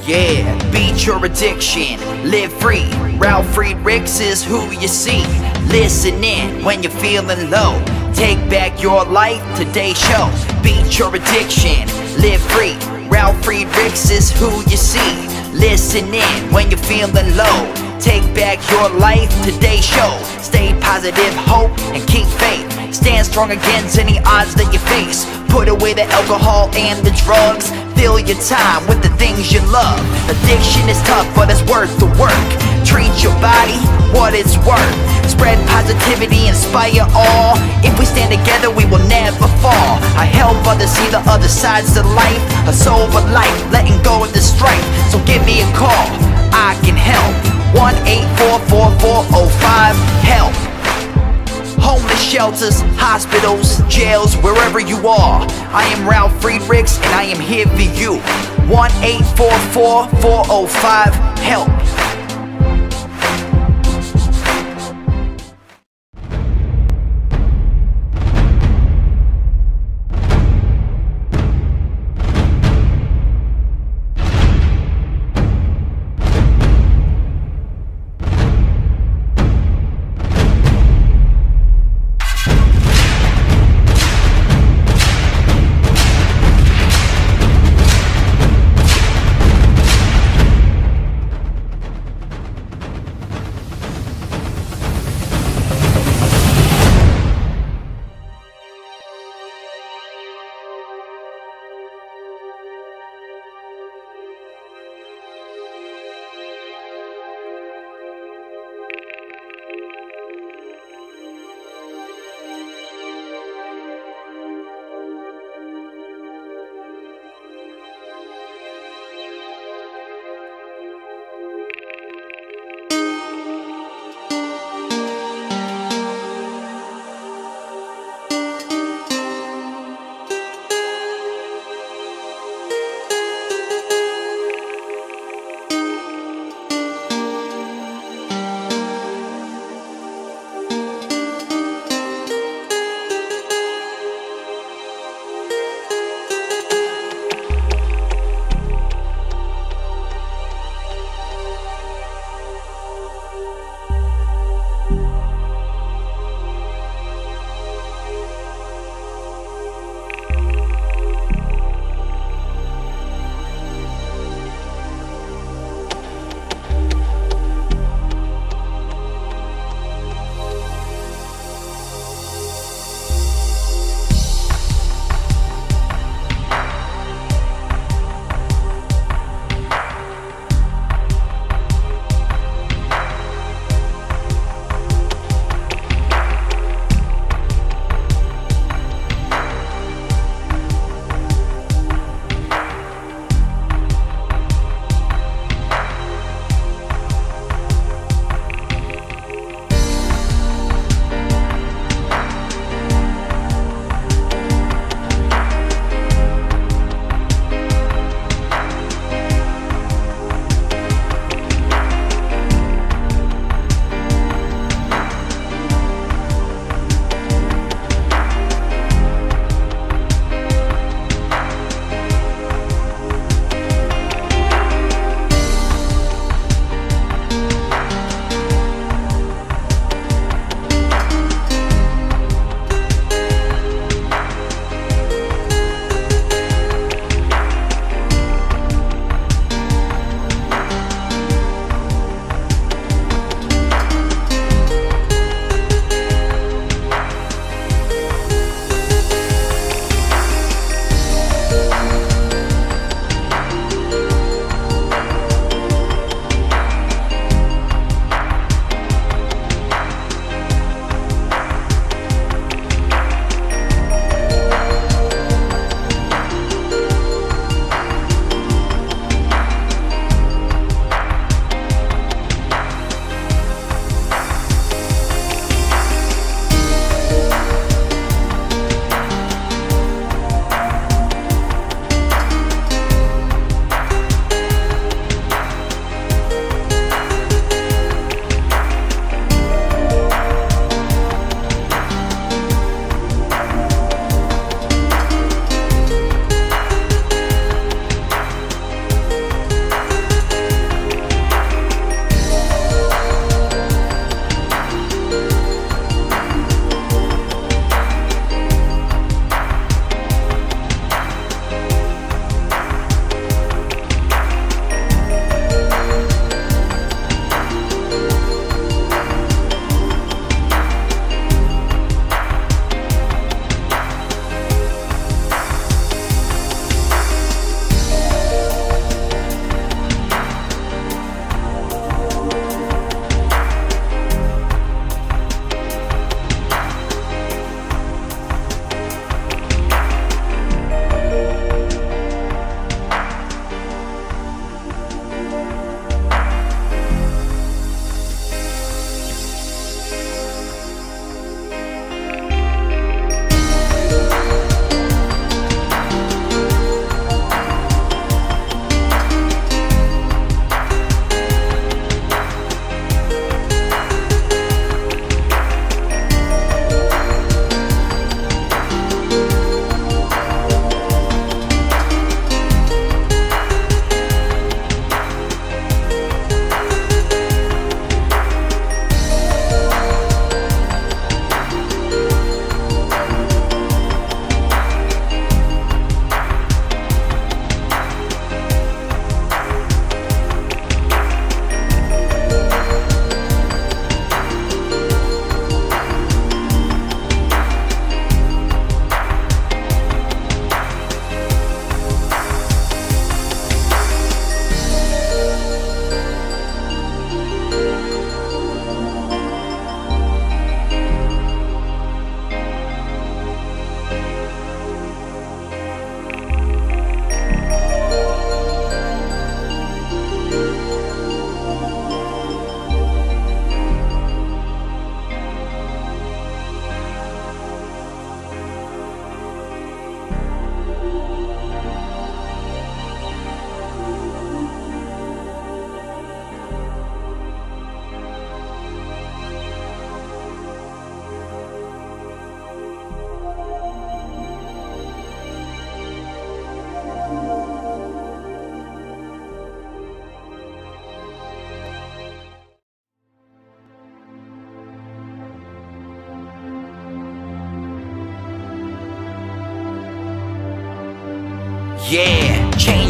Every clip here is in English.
Yeah, beat your addiction, live free. Ralf Friedrichs is who you see. Listen in when you're feeling low. Take back your life, today's show. Beat your addiction, live free. Ralf Friedrichs is who you see. Listen in when you're feeling low. Take back your life, today's show. Stay positive, hope, and keep faith. Stand strong against any odds that you face. Put away the alcohol and the drugs. Fill your time with the things you love. Addiction is tough, but it's worth the work. Treat your body what it's worth. Spread positivity, inspire all. If we stand together, we will never fall. I help others see the other sides to life. A sober life, letting go of the strife. So give me a call, I can help. 1-844-4405-HELP. Homeless shelters, hospitals, jails, wherever you are. I am Ralf Friedrichs and I am here for you. 1-844-405-HELP.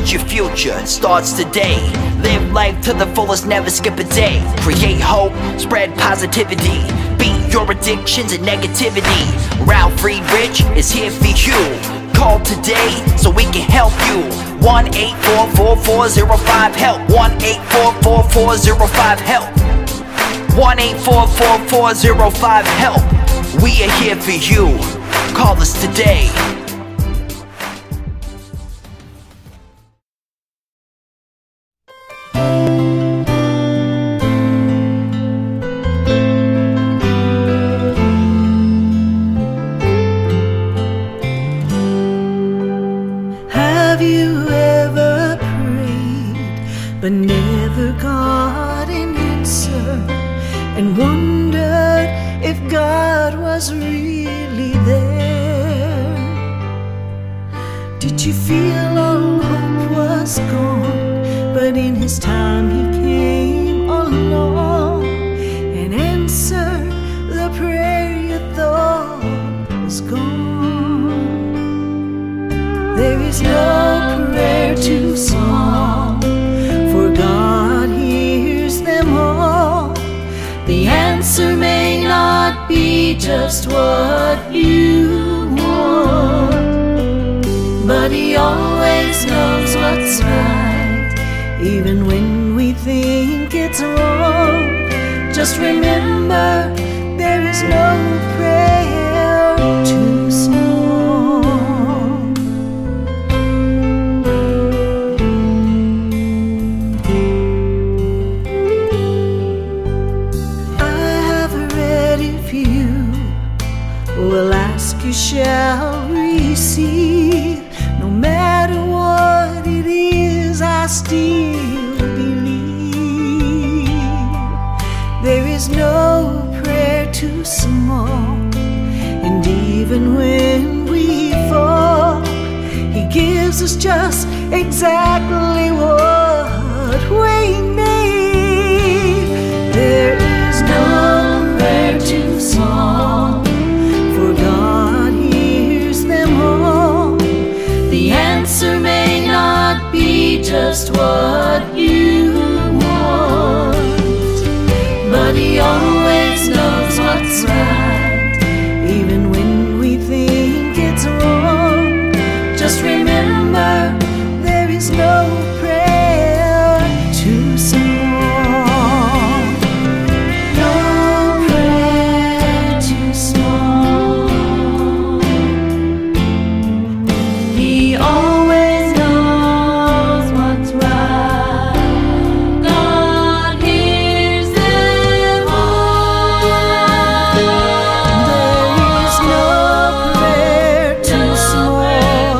Change your future, it starts today. Live life to the fullest, never skip a day. Create hope, spread positivity. Beat your addictions and negativity. Ralf Friedrichs is here for you. Call today so we can help you. 1-844-405-HELP. 1-844-405-HELP. 1-844-405-HELP. We are here for you. Call us today. Have you ever prayed but never got an answer, and wondered if God was really there? Did you feel all hope was gone, but in His time He came along and answered the prayer you thought was gone? There is no prayer too small, for God hears them all. The answer may not be just what you want, but He always knows what's right, even when we think it's wrong. Just remember, there is no prayer too small. Will ask, you shall receive. No matter what it is, I still believe. There is no prayer too small, and even when we fall, He gives us just exactly what we need. There is no prayer too small, for God hears them all. The answer may not be just what you want, but He always knows what's right, even when we think it's wrong. Just remember, there is no prayer too small. No prayer too small. He always knows what's right. God hears them all. There is no prayer too small.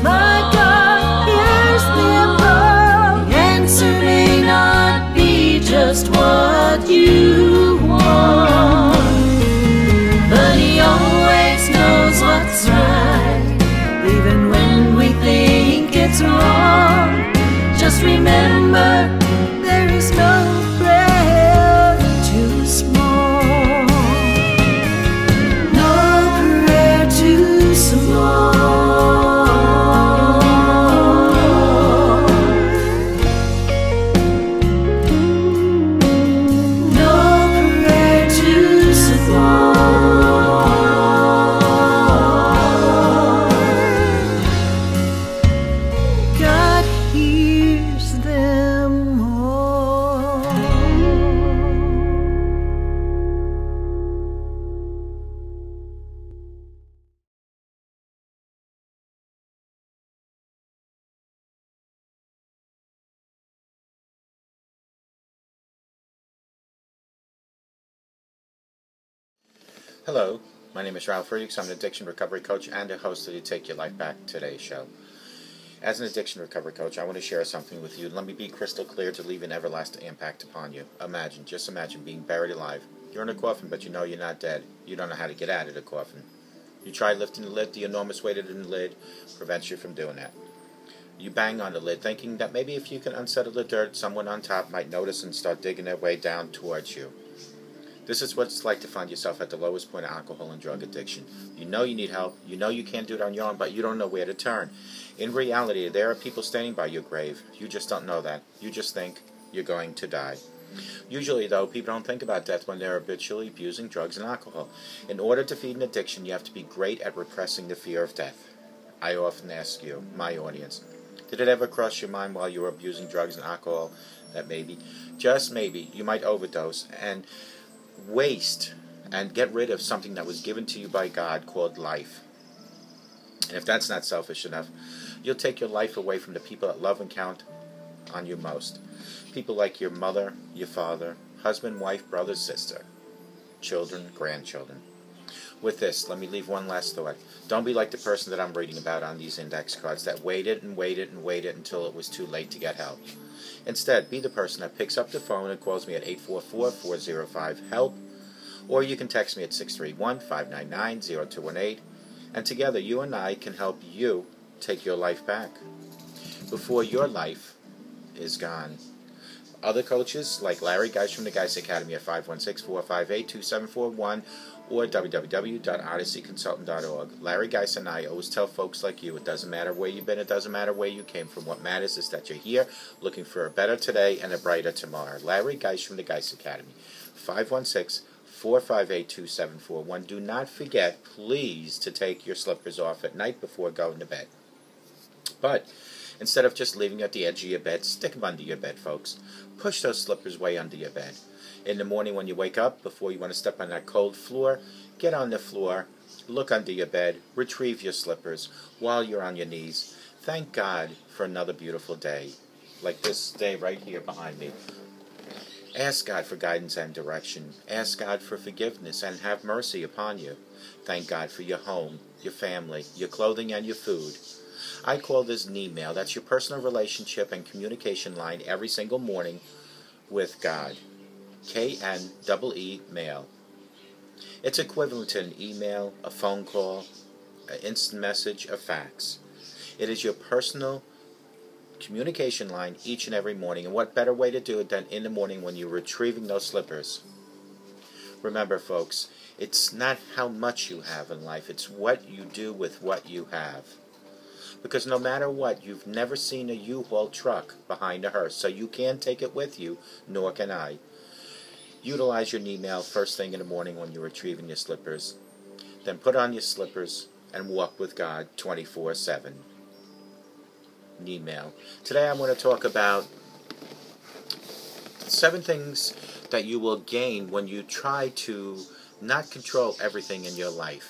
My God hears them all. The answer may not be just what you want, but He always knows what's right, even when we think it's wrong. Just remember, there is no prayer too small. No prayer too small. No prayer too small. God hears them all. Hello, my name is Ralf Friedrichs. I'm an addiction recovery coach and a host of the Take Your Life Back Today show. As an addiction recovery coach, I want to share something with you. Let me be crystal clear to leave an everlasting impact upon you. Just imagine being buried alive. You're in a coffin, but you know you're not dead. You don't know how to get out of the coffin. You try lifting the lid. The enormous weight of the lid prevents you from doing that. You bang on the lid, thinking that maybe if you can unsettle the dirt, someone on top might notice and start digging their way down towards you. This is what it's like to find yourself at the lowest point of alcohol and drug addiction. You know you need help. You know you can't do it on your own, but you don't know where to turn. In reality, there are people standing by your grave. You just don't know that. You just think you're going to die. Usually, though, people don't think about death when they're habitually abusing drugs and alcohol. In order to feed an addiction, you have to be great at repressing the fear of death. I often ask you, my audience, did it ever cross your mind while you were abusing drugs and alcohol that maybe, just maybe, you might overdose and waste and get rid of something that was given to you by God called life? And if that's not selfish enough, you'll take your life away from the people that love and count on you most. People like your mother, your father, husband, wife, brother, sister, children, grandchildren. With this, let me leave one last thought. Don't be like the person that I'm reading about on these index cards that waited and waited and waited until it was too late to get help. Instead, be the person that picks up the phone and calls me at 844-405-HELP, or you can text me at 631-599-0218, and together you and I can help you take your life back before your life is gone. Other coaches like Larry Geis from the Geis Academy at 516-458-2741 or www.odysseyconsultant.org. Larry Geis and I always tell folks like you, it doesn't matter where you've been, it doesn't matter where you came from. What matters is that you're here looking for a better today and a brighter tomorrow. Larry Geis from the Geis Academy, 516-458-2741. Do not forget, please, to take your slippers off at night before going to bed. But instead of just leaving at the edge of your bed, stick them under your bed, folks. Push those slippers way under your bed. In the morning when you wake up, before you want to step on that cold floor, get on the floor, look under your bed, retrieve your slippers while you're on your knees. Thank God for another beautiful day, like this day right here behind me. Ask God for guidance and direction. Ask God for forgiveness and have mercy upon you. Thank God for your home, your family, your clothing, and your food. I call this email. That's your personal relationship and communication line every single morning with God. K-N-E-E mail. It's equivalent to an email, a phone call, an instant message, a fax. It is your personal communication line each and every morning. And what better way to do it than in the morning when you're retrieving those slippers? Remember, folks, it's not how much you have in life, it's what you do with what you have. Because no matter what, you've never seen a U-Haul truck behind a hearse, so you can't take it with you, nor can I. Utilize your email first thing in the morning when you're retrieving your slippers. Then put on your slippers and walk with God 24/7. Email. Today I want to talk about 7 things that you will gain when you try to not control everything in your life.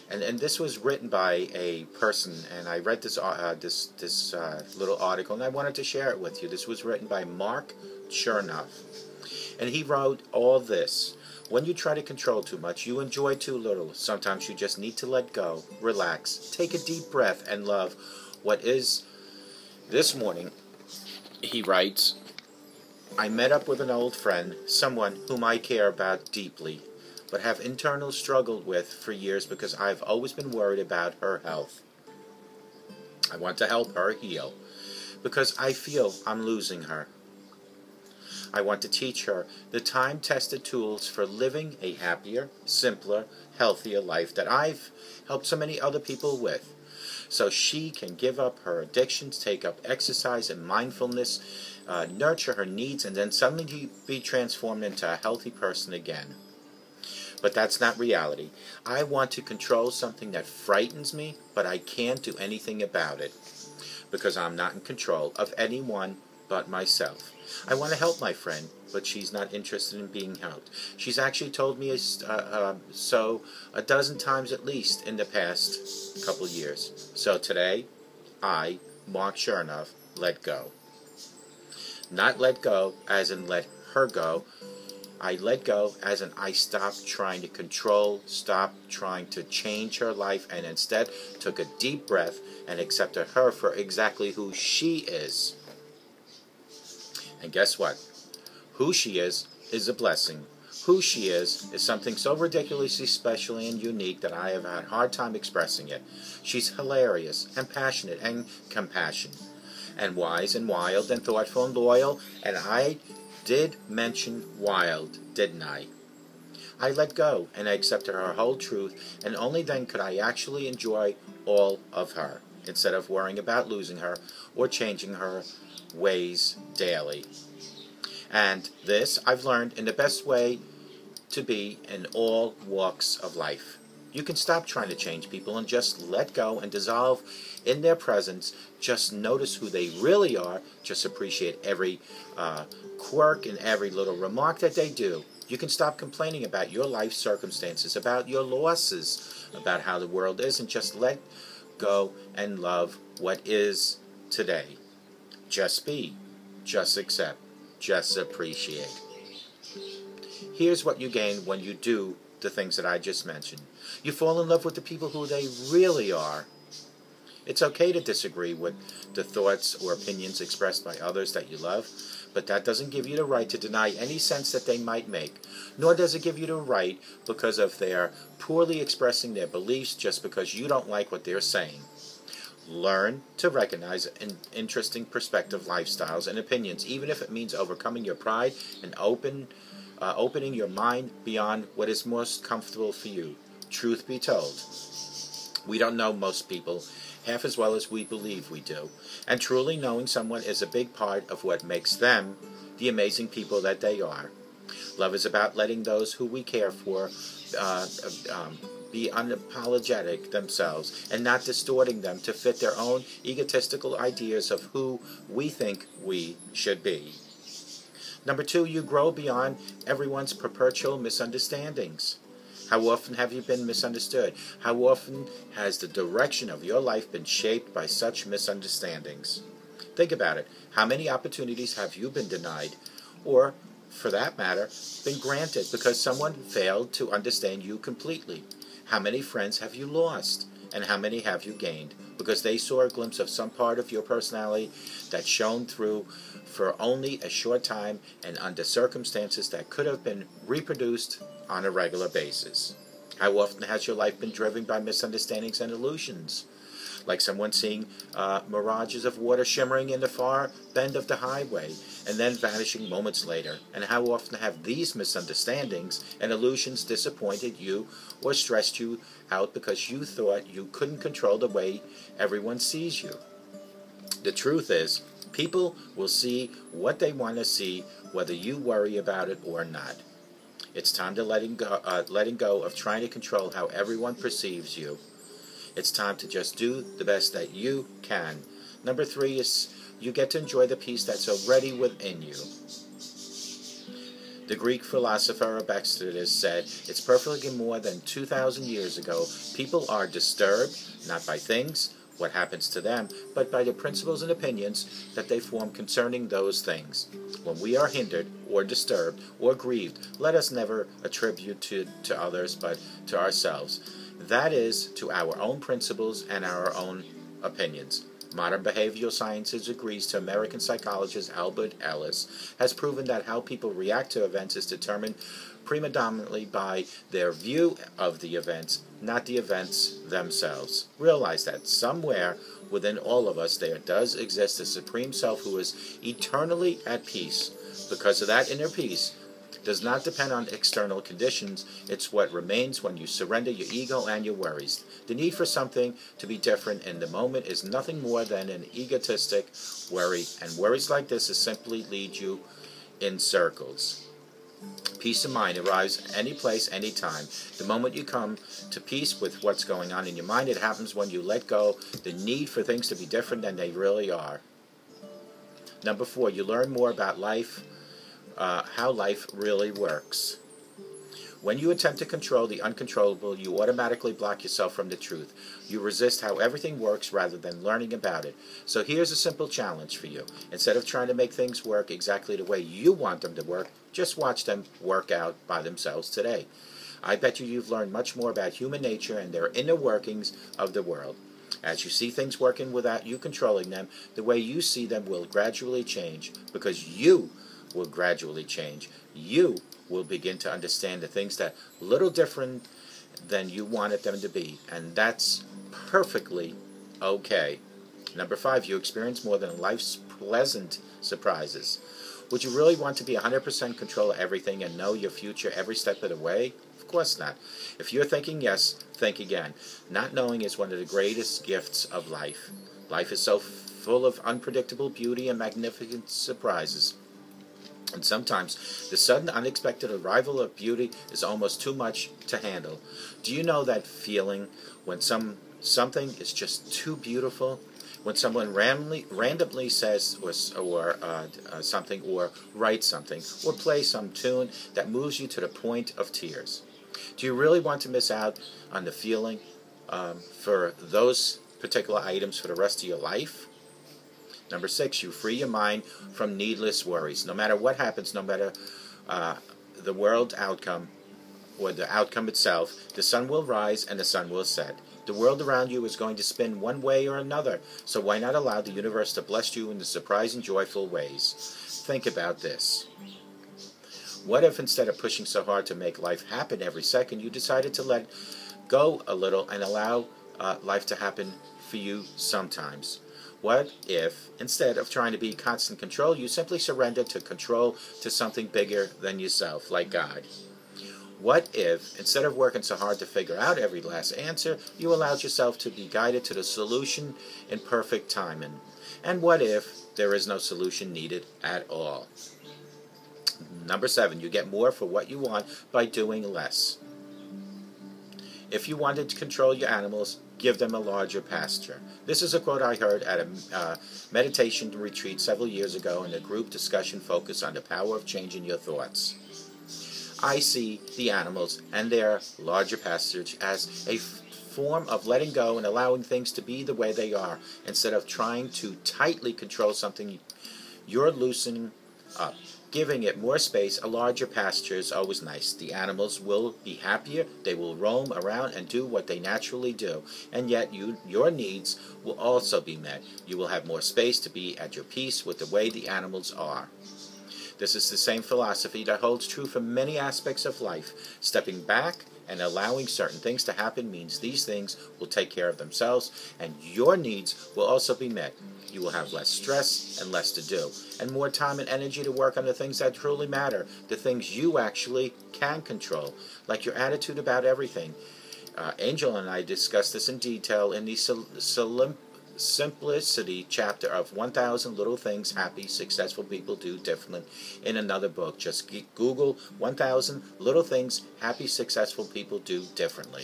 And this was written by a person, and I read this little article, and I wanted to share it with you. This was written by Mark Chernoff, and he wrote all this. When you try to control too much, you enjoy too little. Sometimes you just need to let go, relax, take a deep breath, and love what is. This morning, he writes, I met up with an old friend, someone whom I care about deeply, but have internally struggled with for years because I've always been worried about her health. I want to help her heal because I feel I'm losing her. I want to teach her the time-tested tools for living a happier, simpler, healthier life that I've helped so many other people with, so she can give up her addictions, take up exercise and mindfulness, nurture her needs, and then suddenly be transformed into a healthy person again. But that's not reality. I want to control something that frightens me, but I can't do anything about it because I'm not in control of anyone but myself. I want to help my friend, but she's not interested in being helped. She's actually told me so a dozen times at least in the past couple of years. So today, I, Mark Chernoff, let go. Not let go as in let her go. I let go as in I stopped trying to control, stopped trying to change her life, and instead took a deep breath and accepted her for exactly who she is. And guess what? Who she is a blessing. Who she is something so ridiculously special and unique that I have had a hard time expressing it. She's hilarious and passionate and compassionate and wise and wild and thoughtful and loyal, and I did mention wild, didn't I? I let go and I accepted her whole truth, and only then could I actually enjoy all of her. instead of worrying about losing her or changing her ways daily. And this I've learned in the best way to be in all walks of life. You can stop trying to change people and just let go and dissolve in their presence. Just notice who they really are. Just appreciate every quirk and every little remark that they do. You can stop complaining about your life circumstances, about your losses, about how the world is, and just let go and love what is today. Just be. Just accept. Just appreciate. Here's what you gain when you do the things that I just mentioned. You fall in love with the people who they really are. It's okay to disagree with the thoughts or opinions expressed by others that you love, but that doesn't give you the right to deny any sense that they might make, nor does it give you the right because of their poorly expressing their beliefs just because you don't like what they're saying. Learn to recognize interesting perspective, lifestyles, and opinions, even if it means overcoming your pride and opening your mind beyond what is most comfortable for you. Truth be told, we don't know most people half as well as we believe we do, and truly knowing someone is a big part of what makes them the amazing people that they are. Love is about letting those who we care for be unapologetic themselves and not distorting them to fit their own egotistical ideas of who we think we should be. Number 2, you grow beyond everyone's perpetual misunderstandings. How often have you been misunderstood? How often has the direction of your life been shaped by such misunderstandings? Think about it. How many opportunities have you been denied, or, for that matter, been granted because someone failed to understand you completely? How many friends have you lost, and how many have you gained because they saw a glimpse of some part of your personality that shone through for only a short time and under circumstances that could have been reproduced on a regular basis? How often has your life been driven by misunderstandings and illusions? Like someone seeing mirages of water shimmering in the far bend of the highway and then vanishing moments later. And how often have these misunderstandings and illusions disappointed you or stressed you out because you thought you couldn't control the way everyone sees you? The truth is, people will see what they want to see, whether you worry about it or not. It's time to letting go of trying to control how everyone perceives you. It's time to just do the best that you can. Number 3 is you get to enjoy the peace that's already within you. The Greek philosopher Epictetus said, "It's perfectly more than 2,000 years ago. People are disturbed, not by things, what happens to them, but by the principles and opinions that they form concerning those things. When we are hindered, or disturbed, or grieved, let us never attribute to others, but to ourselves. That is, to our own principles and our own opinions." Modern behavioral sciences agrees to American psychologist Albert Ellis has proven that how people react to events is determined predominantly by their view of the events, not the events themselves. Realize that somewhere within all of us there does exist a supreme self who is eternally at peace. Because of that inner peace does not depend on external conditions. It's what remains when you surrender your ego and your worries. The need for something to be different in the moment is nothing more than an egotistic worry, and worries like this is simply lead you in circles. Peace of mind arrives any place, any time. The moment you come to peace with what's going on in your mind, it happens when you let go the need for things to be different than they really are. Number 4, you learn more about life, how life really works. When you attempt to control the uncontrollable, you automatically block yourself from the truth. You resist how everything works rather than learning about it. So here's a simple challenge for you. Instead of trying to make things work exactly the way you want them to work, just watch them work out by themselves today. I bet you've learned much more about human nature and their inner workings of the world. As you see things working without you controlling them, the way you see them will gradually change, because you will gradually change. You will begin to understand the things that a little different than you wanted them to be, and that's perfectly okay. Number 5, you experience more than life's pleasant surprises. Would you really want to be 100% control of everything and know your future every step of the way? Of Of course not. If you're thinking yes, think again. Not knowing is one of the greatest gifts of life. Life is so full of unpredictable beauty and magnificent surprises. And sometimes the sudden, unexpected arrival of beauty is almost too much to handle. Do you know that feeling when something is just too beautiful? When someone randomly says something, or writes something, or plays some tune that moves you to the point of tears. Do you really want to miss out on the feeling for those particular items for the rest of your life? Number 6, you free your mind from needless worries. No matter what happens, no matter the world outcome or the outcome itself, the sun will rise and the sun will set. The world around you is going to spin one way or another, so why not allow the universe to bless you in the surprising, joyful ways? Think about this. What if instead of pushing so hard to make life happen every second, you decided to let go a little and allow life to happen for you sometimes? What if, instead of trying to be constant control, you simply surrender to control to something bigger than yourself, like God? What if, instead of working so hard to figure out every last answer, you allowed yourself to be guided to the solution in perfect timing? And what if there is no solution needed at all? Number 7, you get more for what you want by doing less. If you wanted to control your animals, give them a larger pasture. This is a quote I heard at a meditation retreat several years ago in a group discussion focused on the power of changing your thoughts. I see the animals and their larger pasturage as a form of letting go and allowing things to be the way they are. Instead of trying to tightly control something, you're loosening up. Giving it more space, a larger pasture is always nice. The animals will be happier, they will roam around and do what they naturally do. And yet your needs will also be met. You will have more space to be at your peace with the way the animals are. This is the same philosophy that holds true for many aspects of life. Stepping back and allowing certain things to happen means these things will take care of themselves, and your needs will also be met. You will have less stress and less to do, and more time and energy to work on the things that truly matter, the things you actually can control, like your attitude about everything. Angel and I discussed this in detail in the Simplicity chapter of 1,000 Little Things Happy, Successful People Do Differently in another book. Just Google 1,000 Little Things Happy, Successful People Do Differently.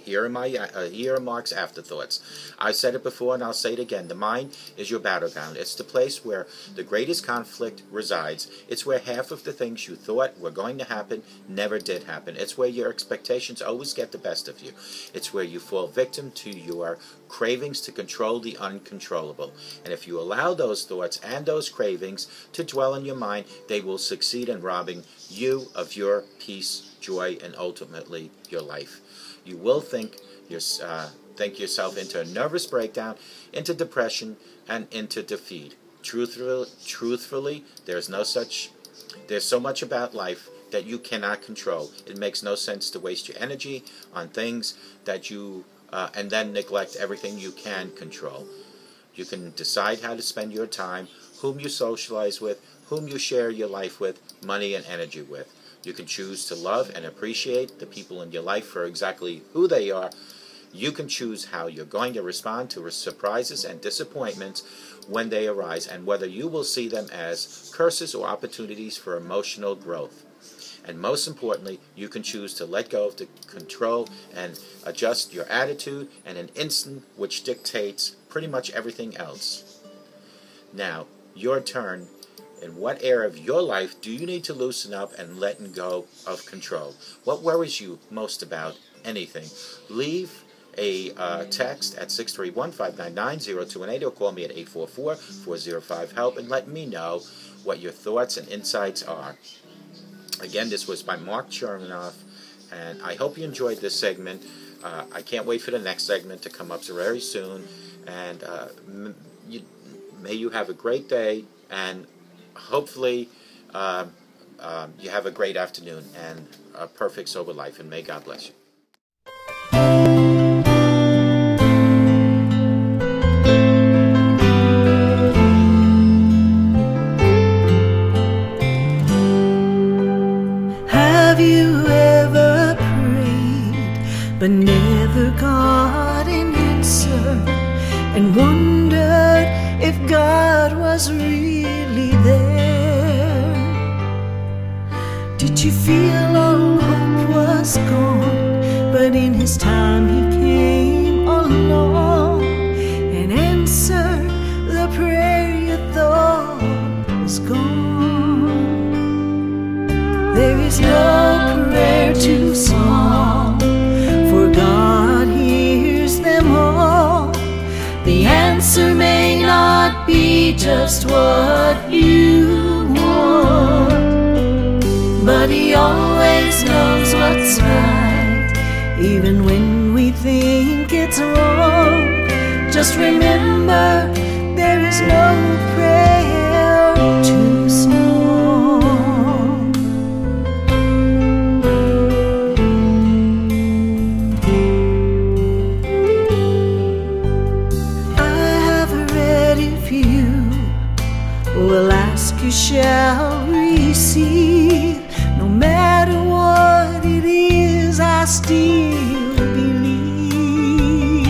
Here are Mark's afterthoughts. I've said it before and I'll say it again. The mind is your battleground. It's the place where the greatest conflict resides. It's where half of the things you thought were going to happen never did happen. It's where your expectations always get the best of you. It's where you fall victim to your cravings to control the uncontrollable. And if you allow those thoughts and those cravings to dwell in your mind, they will succeed in robbing you of your peace, joy, and ultimately your life. You will think yourself into a nervous breakdown, into depression, and into defeat. Truthfully, there's so much about life that you cannot control. It makes no sense to waste your energy on things that and then neglect everything you can control. You can decide how to spend your time, whom you socialize with, whom you share your life with, money and energy with. You can choose to love and appreciate the people in your life for exactly who they are. You can choose how you're going to respond to surprises and disappointments when they arise, and whether you will see them as curses or opportunities for emotional growth. And most importantly, you can choose to let go of the control and adjust your attitude in an instant, which dictates pretty much everything else. Now, your turn. In what area of your life do you need to loosen up and let go of control? What worries you most about anything? Leave a text at 631-599-0218 or call me at 844-405-HELP and let me know what your thoughts and insights are. Again, this was by Mark Chernoff, and I hope you enjoyed this segment. I can't wait for the next segment to come up so very soon, and may you have a great day, and hopefully you have a great afternoon and a perfect sober life, and may God bless you. Have was really there? Did you feel all hope was gone? But in His time He came along and answered the prayer you thought was gone. There is no prayer too small, for God hears them all. The answer may not be just what you want, but He always knows what's right, even when we think it's wrong. Just remember, there is no prayer too small. I have ready for you, will ask, you shall receive. No matter what it is, I still believe.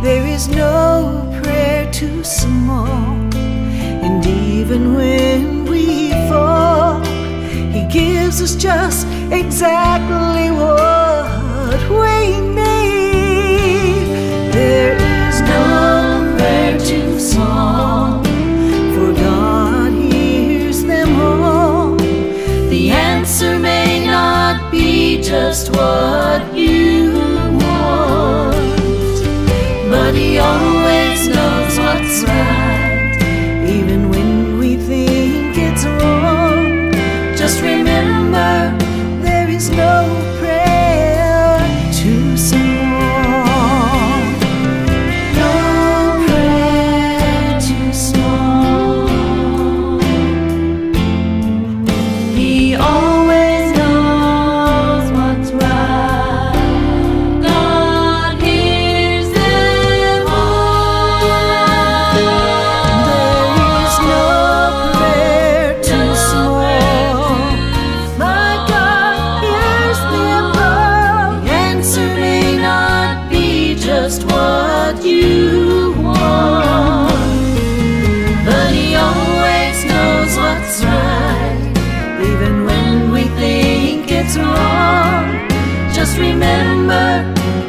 There is no prayer too small, and even when we fall, He gives us just exactly what we need. There is no prayer too small, for God hears them all. The answer may not be just what you want, but He always knows what's right, even when we think it's wrong. Just remember, there is no prayer too small. No prayer too small. He always knows what's right. God hears them all. There is no prayer too small. My God hears them all. The answer may not be just what you want, but He always knows what's right, even when we think it's wrong. Just remember,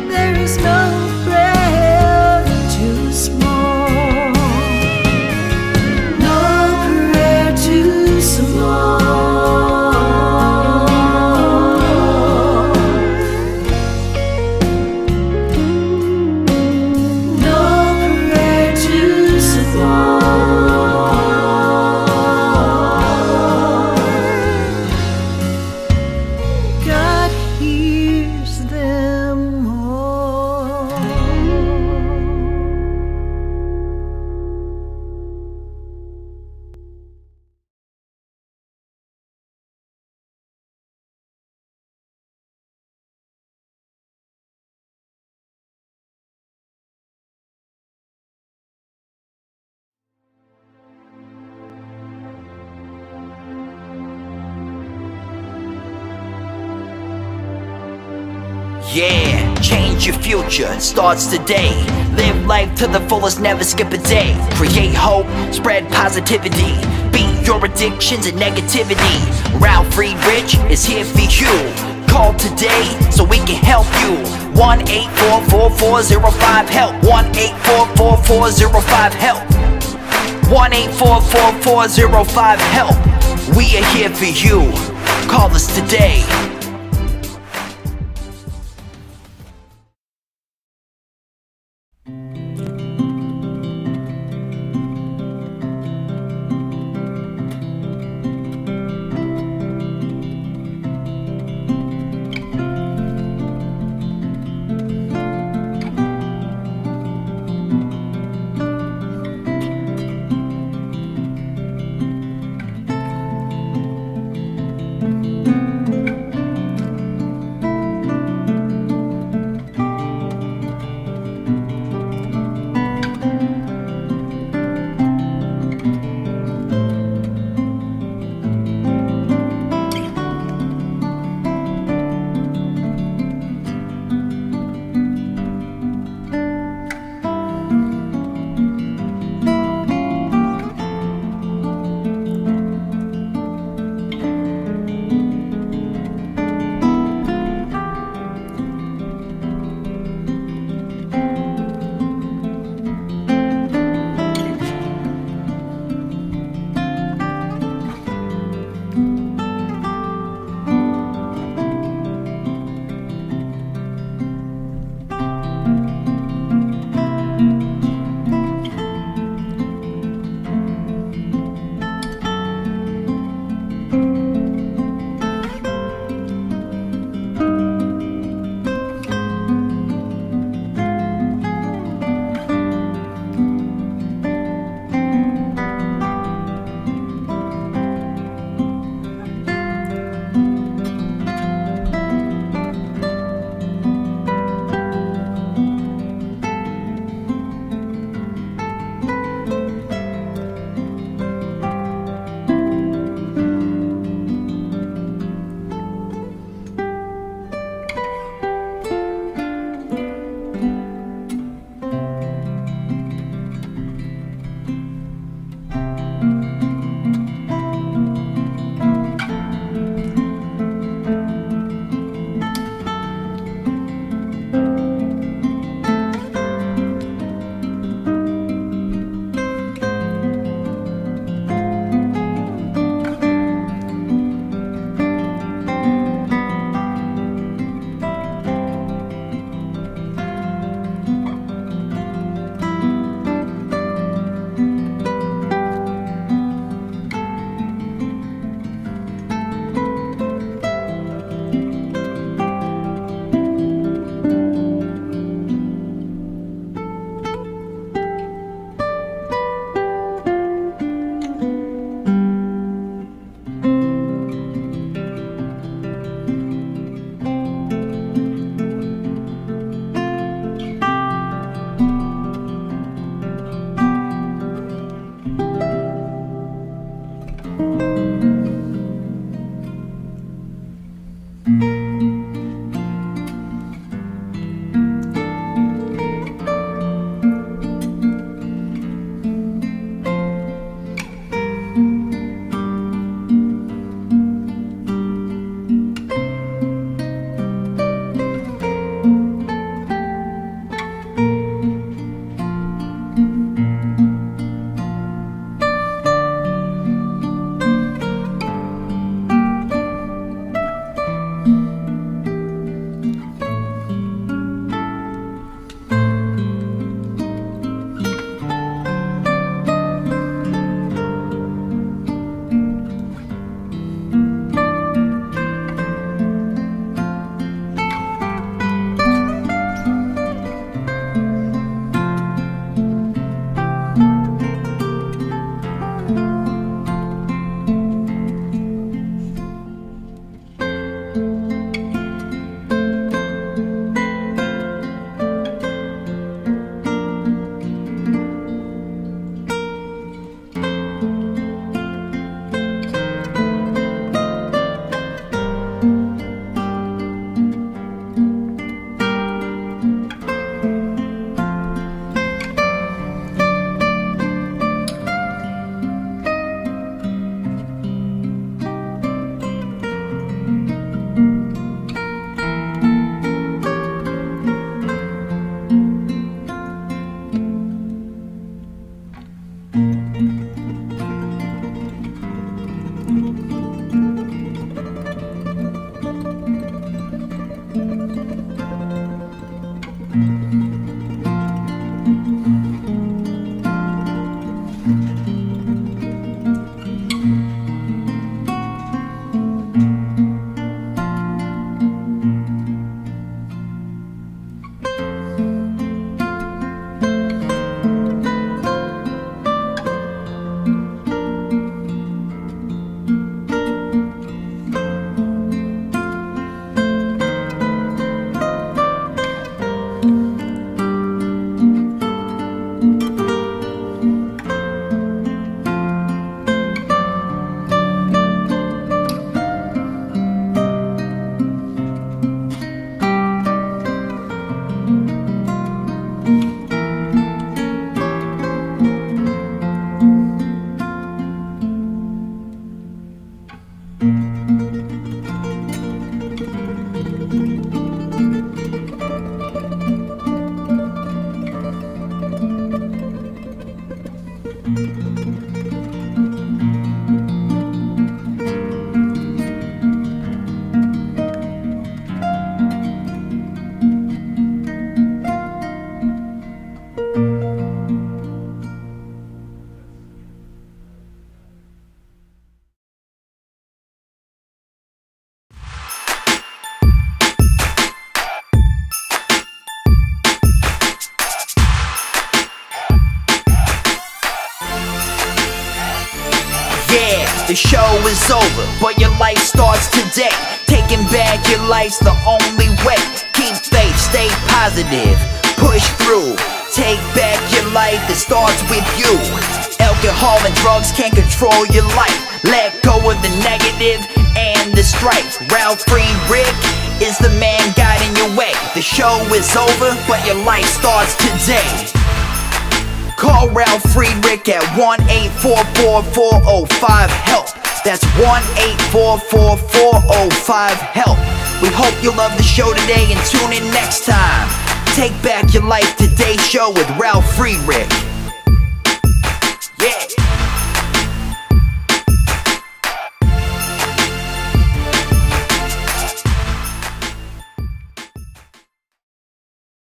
there is no prayer too small. No prayer too small. No prayer too small. God hears them all. Yeah, change your future, it starts today. Live life to the fullest, never skip a day. Create hope, spread positivity. Beat your addictions and negativity. Ralf Friedrichs is here for you. Call today so we can help you. 1-844-405-HELP. 1-844-405-HELP. 1-844-405-HELP. We are here for you. Call us today. The show is over, but your life starts today. Taking back your life's the only way. Keep faith, stay positive, push through. Take back your life, it starts with you. Alcohol and drugs can't control your life. Let go of the negative and the strife. Ralf Friedrichs is the man guiding your way. The show is over, but your life starts today. Call Ralf Friedrichs at 1-844-405-HELP. That's 1-844-405-HELP. We hope you love the show today and tune in next time. Take Back Your Life Today show with Ralf Friedrichs. Yeah.